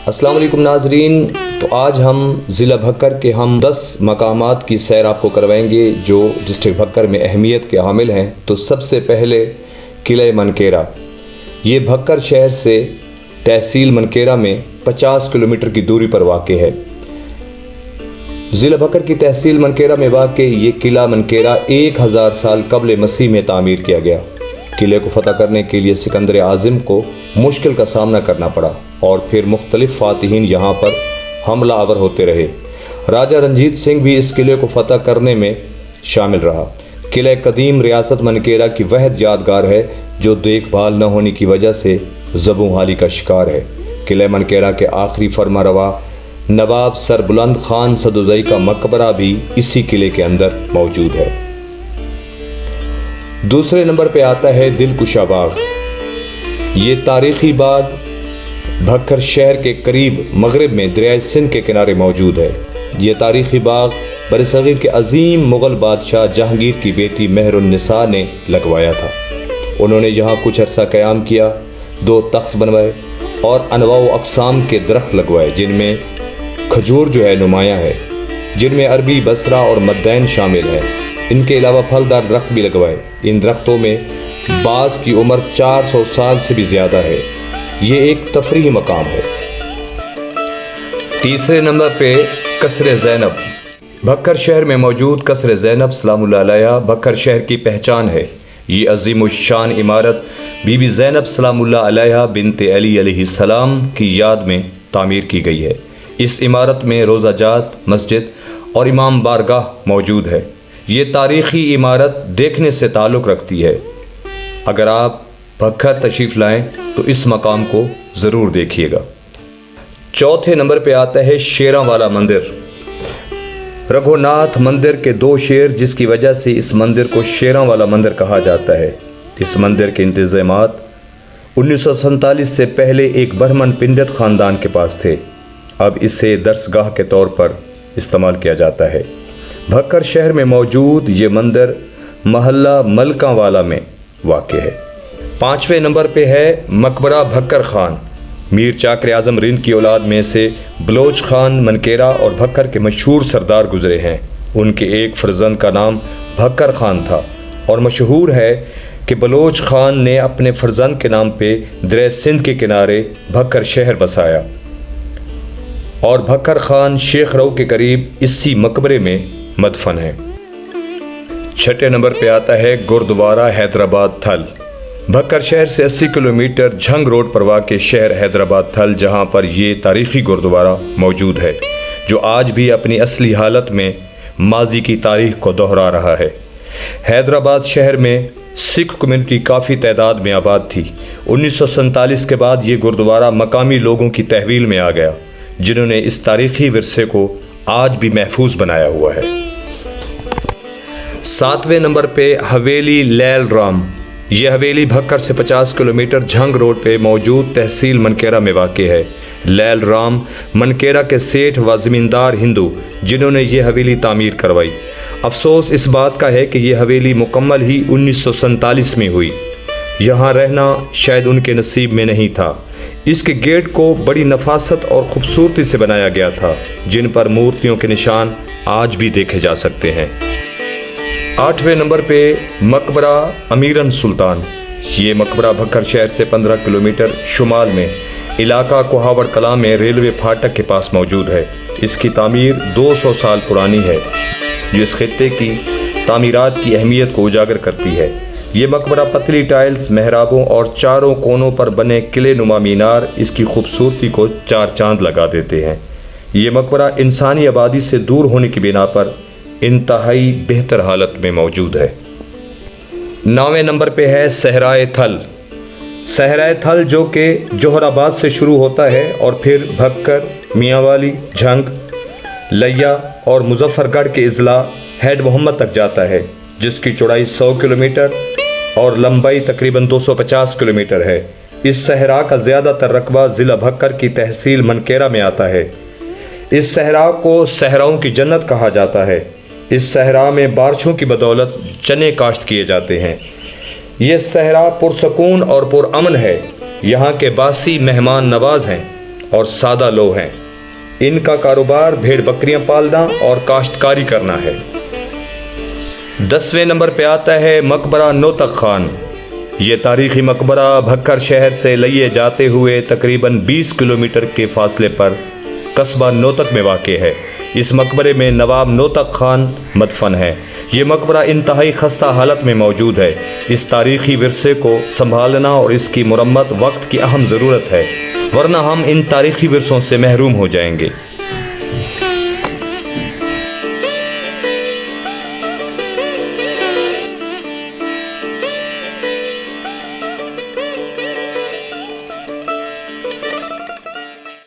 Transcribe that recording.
السلام علیکم ناظرین، تو آج ہم ضلع بھکر کے 10 مقامات کی سیر آپ کو کروائیں گے جو ڈسٹرکٹ بھکر میں اہمیت کے حامل ہیں۔ تو سب سے پہلے قلعہ منکیرا، یہ بھکر شہر سے تحصیل منکیرا میں 50 کلومیٹر کی دوری پر واقع ہے۔ ضلع بھکر کی تحصیل منکیرا میں واقع یہ قلعہ منکیرا 1000 سال قبل مسیح میں تعمیر کیا گیا۔ قلعے کو فتح کرنے کے لیے سکندر اعظم کو مشکل کا سامنا کرنا پڑا اور پھر مختلف فاتحین یہاں پر حملہ آور ہوتے رہے۔ راجہ رنجیت سنگھ بھی اس قلعے کو فتح کرنے میں شامل رہا۔ قلعہ قدیم ریاست منکیرا کی واحد یادگار ہے جو دیکھ بھال نہ ہونے کی وجہ سے زبوں حالی کا شکار ہے۔ قلعہ منکیرا کے آخری فرما روا نواب سر بلند خان سدوزئی کا مقبرہ بھی اسی قلعے کے اندر موجود ہے۔ دوسرے نمبر پہ آتا ہے دلکشا باغ۔ یہ تاریخی باغ بھکر شہر کے قریب مغرب میں دریائے سندھ کے کنارے موجود ہے۔ یہ تاریخی باغ برصغیر کے عظیم مغل بادشاہ جہانگیر کی بیٹی مہر النساء نے لگوایا تھا۔ انہوں نے یہاں کچھ عرصہ قیام کیا، 2 تخت بنوائے اور انواع و اقسام کے درخت لگوائے جن میں کھجور جو ہے نمایاں ہے، جن میں عربی بصرہ اور مدین شامل ہے۔ ان کے علاوہ پھلدار درخت بھی لگوائے۔ ان درختوں میں بعض کی عمر 400 سال سے بھی زیادہ ہے۔ یہ ایک تفریحی مقام ہے۔ تیسرے نمبر پہ قصر زینب۔ بھکر شہر میں موجود قصر زینب سلام اللہ علیہ بھکر شہر کی پہچان ہے۔ یہ عظیم الشان عمارت بی بی زینب سلام اللہ علیہ بنت علی علیہ السلام کی یاد میں تعمیر کی گئی ہے۔ اس عمارت میں روضہ جات، مسجد اور امام بارگاہ موجود ہے۔ یہ تاریخی عمارت دیکھنے سے تعلق رکھتی ہے۔ اگر آپ بھکر تشریف لائیں تو اس مقام کو ضرور دیکھیے گا۔ چوتھے نمبر پہ آتا ہے شیراں والا مندر۔ رگھوناتھ مندر کے 2 شیر جس کی وجہ سے اس مندر کو شیراں والا مندر کہا جاتا ہے۔ اس مندر کے انتظامات 1947 سے پہلے ایک برہمن پنڈت خاندان کے پاس تھے۔ اب اسے درسگاہ کے طور پر استعمال کیا جاتا ہے۔ بھکر شہر میں موجود یہ مندر محلہ ملکاں والا میں واقع ہے۔ 5ویں نمبر پہ ہے مقبرہ بھکر خان۔ میر چاکر اعظم رند کی اولاد میں سے بلوچ خان منکیرا اور بھکر کے مشہور سردار گزرے ہیں۔ ان کے ایک فرزند کا نام بھکر خان تھا اور مشہور ہے کہ بلوچ خان نے اپنے فرزند کے نام پہ دریائے سندھ کے کنارے بھکر شہر بسایا اور بھکر خان شیخ رو کے قریب اسی مقبرے میں مدفن ہے۔ 6 نمبر پہ آتا ہے گردوارہ حیدرآباد تھل۔ بھکر شہر سے 80 کلومیٹر جھنگ روڈ پر واقع شہر حیدرآباد تھل جہاں پر یہ تاریخی گردوارہ موجود ہے جو آج بھی اپنی اصلی حالت میں ماضی کی تاریخ کو دہرا رہا ہے۔ حیدرآباد شہر میں سکھ کمیونٹی کافی تعداد میں آباد تھی۔ 1947 کے بعد یہ گردوارہ مقامی لوگوں کی تحویل میں آ گیا جنہوں نے اس تاریخی ورثے کو آج بھی محفوظ بنایا ہوا ہے۔ 7ویں نمبر پہ حویلی لیل رام۔ یہ حویلی بھکر سے 50 کلومیٹر جھنگ روڈ پہ موجود تحصیل منکیرا میں واقع ہے۔ لیل رام منکیرا کے سیٹھ و زمیندار ہندو جنہوں نے یہ حویلی تعمیر کروائی۔ افسوس اس بات کا ہے کہ یہ حویلی مکمل ہی 1947 میں ہوئی۔ یہاں رہنا شاید ان کے نصیب میں نہیں تھا۔ اس کے گیٹ کو بڑی نفاست اور خوبصورتی سے بنایا گیا تھا جن پر مورتیوں کے نشان آج بھی دیکھے جا سکتے ہیں۔ 8ویں نمبر پہ مقبرہ امیرن سلطان۔ یہ مقبرہ بھکر شہر سے 15 کلومیٹر شمال میں علاقہ کوہاوڑ کلاں میں ریلوے پھاٹک کے پاس موجود ہے۔ اس کی تعمیر 200 سال پرانی ہے جو اس خطے کی تعمیرات کی اہمیت کو اجاگر کرتی ہے۔ یہ مقبرہ پتلی ٹائلز، محرابوں اور چاروں کونوں پر بنے قلعے نما مینار اس کی خوبصورتی کو 4 چاند لگا دیتے ہیں۔ یہ مقبرہ انسانی آبادی سے دور ہونے کی بنا پر انتہائی بہتر حالت میں موجود ہے۔ 9ویں نمبر پہ ہے صحرائے تھل۔ صحرائے تھل جو کہ جوہر آباد سے شروع ہوتا ہے اور پھر بھکر، میاں والی، جھنگ، لیا اور مظفر گڑھ کے اضلاع ہیڈ محمد تک جاتا ہے جس کی چوڑائی 100 کلومیٹر اور لمبائی تقریباً 250 کلومیٹر ہے۔ اس صحرا کا زیادہ تر رقبہ ضلع بھکر کی تحصیل منکیرا میں آتا ہے۔ اس صحرا کو صحراؤں کی جنت کہا جاتا ہے۔ اس صحرا میں بارشوں کی بدولت چنے کاشت کیے جاتے ہیں۔ یہ صحرا پرسکون اور پرامن ہے۔ یہاں کے باسی مہمان نواز ہیں اور سادہ لوگ ہیں۔ ان کا کاروبار بھیڑ بکریاں پالنا اور کاشتکاری کرنا ہے۔ 10ویں نمبر پہ آتا ہے مقبرہ نوتک خان۔ یہ تاریخی مقبرہ بھکر شہر سے لیے جاتے ہوئے تقریباً 20 کلومیٹر کے فاصلے پر قصبہ نوتک میں واقع ہے۔ اس مقبرے میں نواب نوتک خان مدفن ہے۔ یہ مقبرہ انتہائی خستہ حالت میں موجود ہے۔ اس تاریخی ورثے کو سنبھالنا اور اس کی مرمت وقت کی اہم ضرورت ہے، ورنہ ہم ان تاریخی ورثوں سے محروم ہو جائیں گے۔